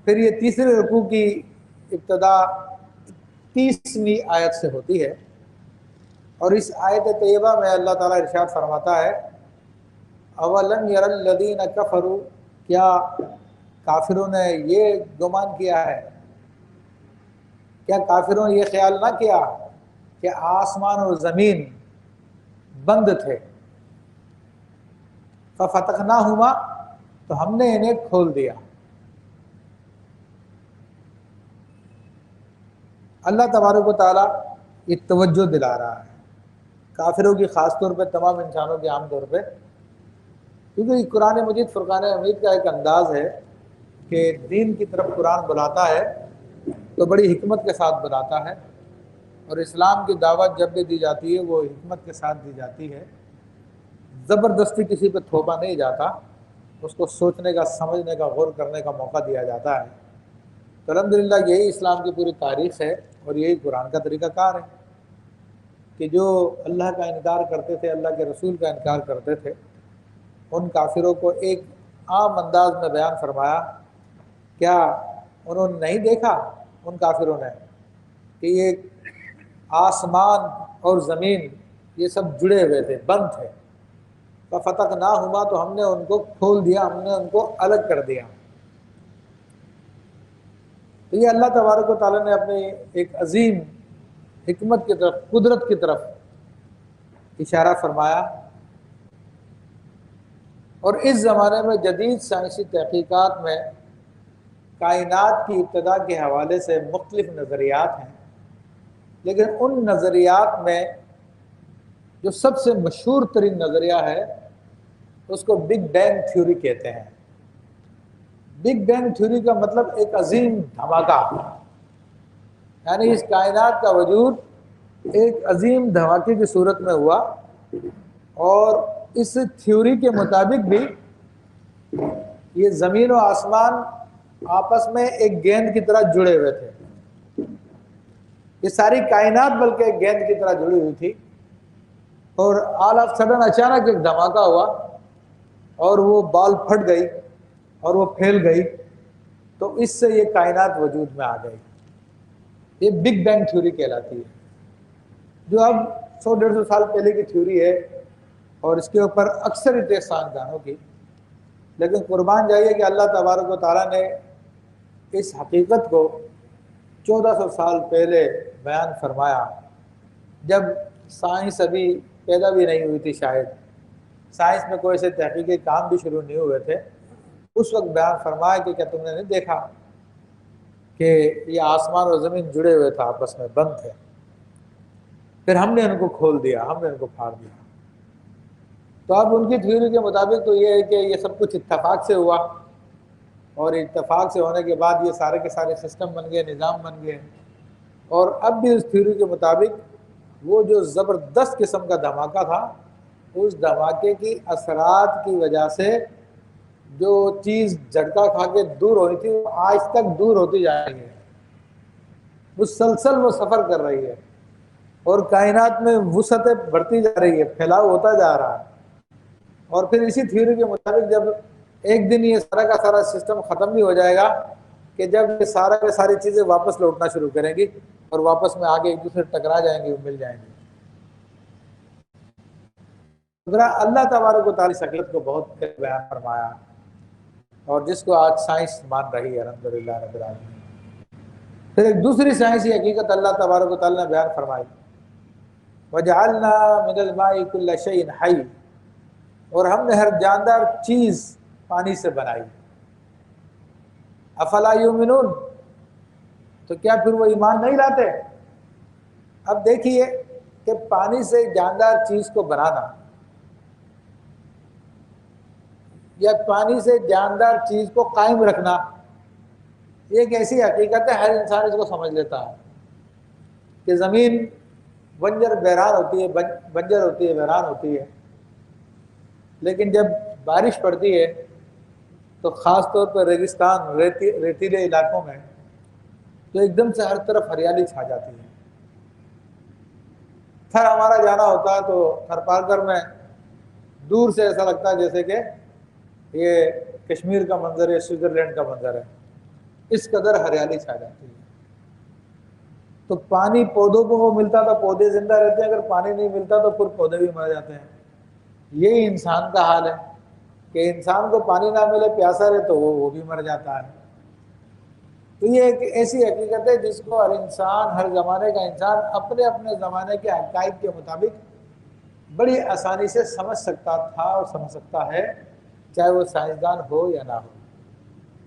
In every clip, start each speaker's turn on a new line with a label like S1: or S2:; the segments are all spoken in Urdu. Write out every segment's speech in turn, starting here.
S1: پھر یہ تیسرے رکوع کی ابتدا 30ویں آیت سے ہوتی ہے، اور اس آیت طیبہ میں اللہ تعالیٰ ارشاد فرماتا ہے اولم یر الذین کفروا، کیا کافروں نے یہ گمان کیا ہے، کیا کافروں نے یہ خیال نہ کیا کہ آسمان اور زمین بند تھے، ففتحناہما، تو ہم نے انہیں کھول دیا۔ اللہ تبارک و تعالیٰ یہ توجہ دلا رہا ہے کافروں کی، خاص طور پہ تمام انسانوں کے عام طور پہ، کیونکہ قرآن مجید فرقان حمید کا ایک انداز ہے کہ دین کی طرف قرآن بلاتا ہے تو بڑی حکمت کے ساتھ بلاتا ہے، اور اسلام کی دعوت جب بھی دی جاتی ہے وہ حکمت کے ساتھ دی جاتی ہے، زبردستی کسی پہ تھوپا نہیں جاتا، اس کو سوچنے کا، سمجھنے کا، غور کرنے کا موقع دیا جاتا ہے۔ تو الحمدللہ یہی اسلام کی پوری تاریخ ہے، اور یہی قرآن کا طریقہ کار ہے کہ جو اللہ کا انکار کرتے تھے، اللہ کے رسول کا انکار کرتے تھے، ان کافروں کو ایک عام انداز میں بیان فرمایا۔ کیا انہوں نے نہیں دیکھا ان کافروں نے کہ یہ آسمان اور زمین یہ سب جڑے ہوئے تھے، بند تھے، ففتحناہما، تو ہم نے ان کو کھول دیا، ہم نے ان کو الگ کر دیا۔ تو یہ اللہ تبارک و تعالیٰ نے اپنی ایک عظیم حکمت کی طرف، قدرت کی طرف اشارہ فرمایا، اور اس زمانے میں جدید سائنسی تحقیقات میں کائنات کی ابتدا کے حوالے سے مختلف نظریات ہیں، لیکن ان نظریات میں جو سب سے مشہور ترین نظریہ ہے اس کو بگ بینگ تھیوری کہتے ہیں۔ بگ بینگ تھیوری کا مطلب ایک عظیم دھماکہ، یعنی اس کائنات کا وجود ایک عظیم دھماکے کی صورت میں ہوا، اور اس تھیوری کے مطابق بھی یہ زمین و آسمان آپس میں ایک گیند کی طرح جڑے ہوئے تھے، یہ ساری کائنات بلکہ ایک گیند کی طرح جڑی ہوئی تھی، اور آل آف سڈن اچانک ایک دھماکہ ہوا اور وہ بال پھٹ گئی اور وہ پھیل گئی، تو اس سے یہ کائنات وجود میں آ گئی۔ یہ بگ بینگ تھیوری کہلاتی ہے، جو اب 100-150 سال پہلے کی تھیوری ہے، اور اس کے اوپر اکثریت سائنسدانوں کی، لیکن قربان جائیے کہ اللہ تبارک و تعالیٰ نے اس حقیقت کو 1400 سال پہلے بیان فرمایا، جب سائنس ابھی پیدا بھی نہیں ہوئی تھی، شاید سائنس میں کوئی سے تحقیقی کام بھی شروع نہیں ہوئے تھے، اس وقت بیان فرمایا کہ کیا تم نے نہیں دیکھا کہ یہ آسمان اور زمین جڑے ہوئے تھے، آپس میں بند تھے، پھر ہم نے ان کو کھول دیا، ہم نے ان کو پھاڑ دیا۔ تو اب ان کی تھیوری کے مطابق تو یہ ہے کہ یہ سب کچھ اتفاق سے ہوا، اور اتفاق سے ہونے کے بعد یہ سارے کے سارے سسٹم بن گئے، نظام بن گئے، اور اب بھی اس تھیوری کے مطابق وہ جو زبردست قسم کا دھماکہ تھا، اس دھماکے کی اثرات کی وجہ سے جو چیز جھٹکا کھا کے دور ہونی تھی وہ آج تک دور ہوتی جا رہی ہے، مسلسل وہ سفر کر رہی ہے، اور کائنات میں وسعتیں بڑھتی جا رہی ہے، پھیلاؤ ہوتا جا رہا ہے۔ اور پھر اسی تھیوری کے مطابق جب ایک دن یہ سارا کا سارا سسٹم ختم بھی ہو جائے گا، کہ جب یہ سارا کے ساری چیزیں واپس لوٹنا شروع کریں گی اور واپس میں آگے ایک دوسرے ٹکرا جائیں گی، مل جائیں گی۔ اللہ تبارک و تعالی شکلت کو بہت بیان فرمایا، اور جس کو آج سائنس مان رہی ہے الحمدللہ رب العالمین۔ پھر ایک دوسری سائنسی حقیقت اللہ تبارک و تعالی نے بیان فرمائی، وَجَعَلْنَا مِنَ الْمَاءِ كُلَّ شَيْءٍ حَيٍّ، اور ہم نے ہر جاندار چیز پانی سے بنائی۔ افلا یؤمنون، تو کیا پھر وہ ایمان نہیں لاتے؟ اب دیکھیے کہ پانی سے جاندار چیز کو بنانا، یا پانی سے جاندار چیز کو قائم رکھنا، یہ ایک ایسی حقیقت ہے، ہر انسان اس کو سمجھ لیتا ہے کہ زمین بنجر ویران ہوتی ہے، بنجر ہوتی ہے، ویران ہوتی ہے، لیکن جب بارش پڑتی ہے تو خاص طور پر ریگستان، ریتیلے علاقوں میں تو ایک دم سے ہر طرف ہریالی چھا جاتی ہے۔ تھر ہمارا جانا ہوتا ہے تو تھر پارکر میں دور سے ایسا لگتا ہے جیسے کہ یہ کشمیر کا منظر ہے، سوئٹزرلینڈ کا منظر ہے، اس قدر ہریالی چھا جاتی ہے۔ تو پانی پودوں کو وہ ملتا تو پودے زندہ رہتے ہیں، اگر پانی نہیں ملتا تو پھر پودے بھی مر جاتے ہیں۔ یہی انسان کا حال ہے کہ انسان کو پانی نہ ملے، پیاسا رہے تو وہ بھی مر جاتا ہے۔ تو یہ ایک ایسی حقیقت ہے جس کو ہر انسان، ہر زمانے کا انسان اپنے اپنے زمانے کے حقائق کے مطابق بڑی آسانی سے سمجھ سکتا تھا اور سمجھ سکتا ہے، چاہے وہ سائنسدان ہو یا نہ ہو۔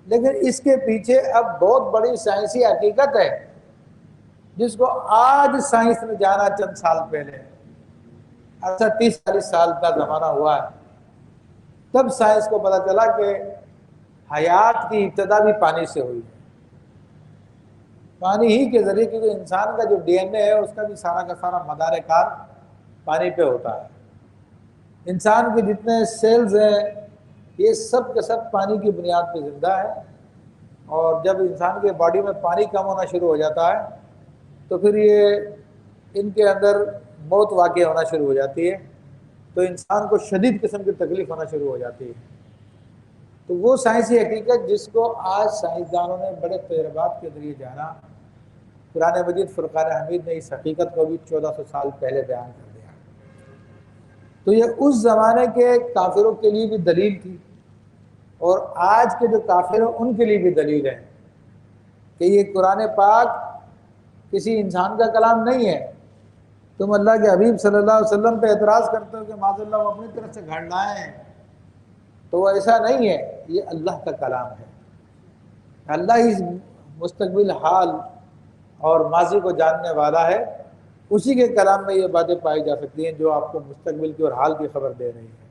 S1: لیکن اس کے پیچھے اب بہت بڑی سائنسی حقیقت ہے جس کو آج سائنس نے جانا، چند سال پہلے، ایسا 30-40 سال کا زمانہ ہوا ہے، تب سائنس کو پتہ چلا کہ حیات کی ابتدا بھی پانی سے ہوئی ہے، پانی ہی کے ذریعے، کیونکہ انسان کا جو ڈی این اے ہے اس کا بھی سارا کا سارا مدار کار پانی پہ ہوتا ہے۔ انسان کے جتنے سیلز ہیں یہ سب کے سب پانی کی بنیاد پہ زندہ ہے، اور جب انسان کے باڈی میں پانی کم ہونا شروع ہو جاتا ہے تو پھر یہ ان کے اندر موت واقع ہونا شروع ہو جاتی ہے، تو انسان کو شدید قسم کی تکلیف ہونا شروع ہو جاتی ہے۔ تو وہ سائنسی حقیقت جس کو آج سائنسدانوں نے بڑے تجربات کے ذریعے جانا، قرآن مجید فرقان حمید نے اس حقیقت کو بھی 1400 سال پہلے بیان کر دیا۔ تو یہ اس زمانے کے کافروں کے لیے بھی دلیل تھی، اور آج کے جو کافر ہیں ان کے لیے بھی دلیل ہے کہ یہ قرآن پاک کسی انسان کا کلام نہیں ہے۔ تم اللہ کے حبیب صلی اللہ علیہ وسلم پہ اعتراض کرتے ہو کہ معاذ اللہ وہ اپنی طرف سے گھڑ لائے ہیں، تو وہ ایسا نہیں ہے، یہ اللہ کا کلام ہے۔ اللہ ہی مستقبل حال اور ماضی کو جاننے والا ہے، اسی کے کلام میں یہ باتیں پائی جا سکتی ہیں جو آپ کو مستقبل کی اور حال کی خبر دے رہی ہیں۔